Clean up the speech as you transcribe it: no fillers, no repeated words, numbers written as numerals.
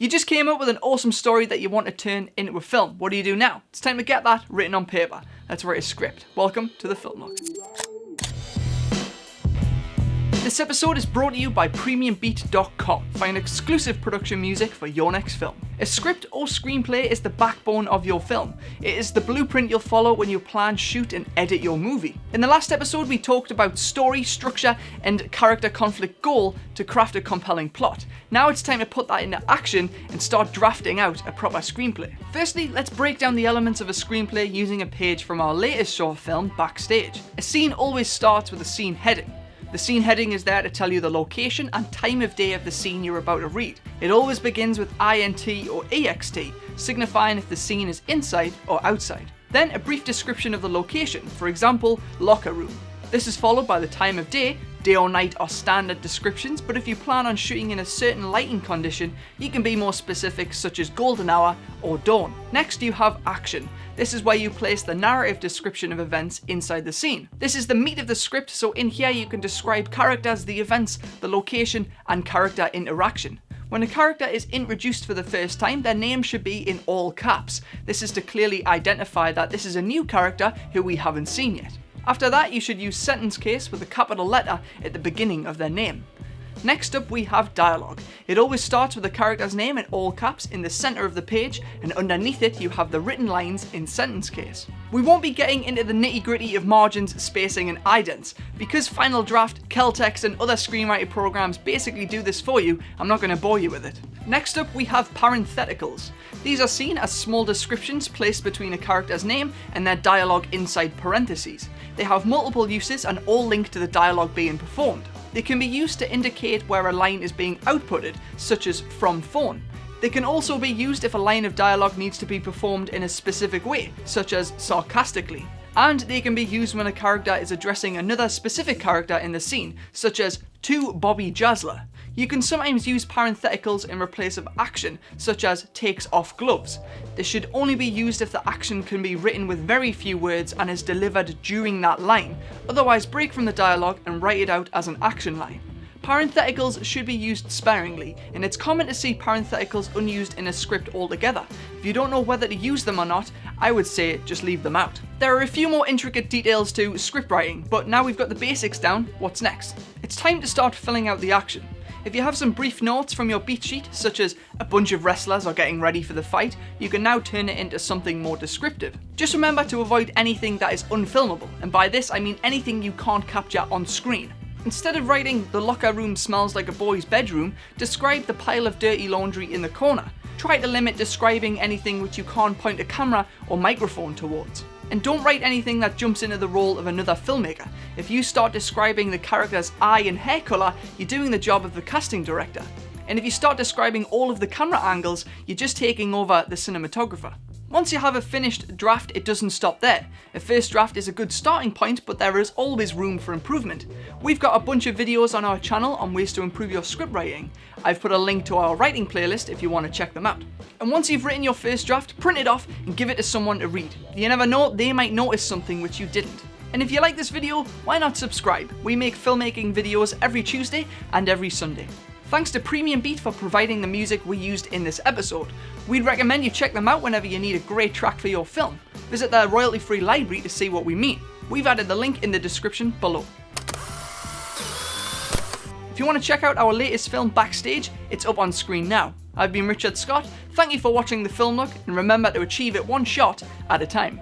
You just came up with an awesome story that you want to turn into a film. What do you do now? It's time to get that written on paper. Let's write a script. Welcome to the Film Nook. This episode is brought to you by PremiumBeat.com. Find exclusive production music for your next film. A script or screenplay is the backbone of your film. It is the blueprint you'll follow when you plan, shoot, and edit your movie. In the last episode, we talked about story, structure, and character conflict goal to craft a compelling plot. Now it's time to put that into action and start drafting out a proper screenplay. Firstly, let's break down the elements of a screenplay using a page from our latest short film, Backstage. A scene always starts with a scene heading. The scene heading is there to tell you the location and time of day of the scene you're about to read. It always begins with INT or EXT, signifying if the scene is inside or outside. Then a brief description of the location, for example, locker room. This is followed by the time of day. Day or night are standard descriptions, but if you plan on shooting in a certain lighting condition, you can be more specific, such as golden hour or dawn. Next, you have action. This is where you place the narrative description of events inside the scene. This is the meat of the script, so in here you can describe characters, the events, the location, and character interaction. When a character is introduced for the first time, their name should be in all caps. This is to clearly identify that this is a new character who we haven't seen yet. After that, you should use sentence case with a capital letter at the beginning of their name. Next up, we have dialogue. It always starts with the character's name in all caps in the center of the page, and underneath it you have the written lines in sentence case. We won't be getting into the nitty-gritty of margins, spacing, and idents. Because Final Draft, Keltext, and other screenwriting programs basically do this for you, I'm not going to bore you with it. Next up, we have parentheticals. These are seen as small descriptions placed between a character's name and their dialogue inside parentheses. They have multiple uses and all link to the dialogue being performed. They can be used to indicate where a line is being outputted, such as from phone. They can also be used if a line of dialogue needs to be performed in a specific way, such as sarcastically. And they can be used when a character is addressing another specific character in the scene, such as to Bobby Jasler. You can sometimes use parentheticals in replace of action, such as takes off gloves. This should only be used if the action can be written with very few words and is delivered during that line. Otherwise, break from the dialogue and write it out as an action line. Parentheticals should be used sparingly, and it's common to see parentheticals unused in a script altogether. If you don't know whether to use them or not, I would say just leave them out. There are a few more intricate details to script writing, but now we've got the basics down, what's next? It's time to start filling out the action. If you have some brief notes from your beat sheet, such as a bunch of wrestlers are getting ready for the fight, you can now turn it into something more descriptive. Just remember to avoid anything that is unfilmable, and by this I mean anything you can't capture on screen. Instead of writing the locker room smells like a boy's bedroom, describe the pile of dirty laundry in the corner. Try to limit describing anything which you can't point a camera or microphone towards. And don't write anything that jumps into the role of another filmmaker. If you start describing the character's eye and hair colour, you're doing the job of the casting director. And if you start describing all of the camera angles, you're just taking over the cinematographer. Once you have a finished draft, it doesn't stop there. A first draft is a good starting point, but there is always room for improvement. We've got a bunch of videos on our channel on ways to improve your script writing. I've put a link to our writing playlist if you want to check them out. And once you've written your first draft, print it off and give it to someone to read. You never know, they might notice something which you didn't. And if you like this video, why not subscribe? We make filmmaking videos every Tuesday and every Sunday. Thanks to Premium Beat for providing the music we used in this episode. We'd recommend you check them out whenever you need a great track for your film. Visit their royalty-free library to see what we mean. We've added the link in the description below. If you want to check out our latest film, Backstage, it's up on screen now. I've been Richard Scott, thank you for watching the Film Nook, and remember to achieve it one shot at a time.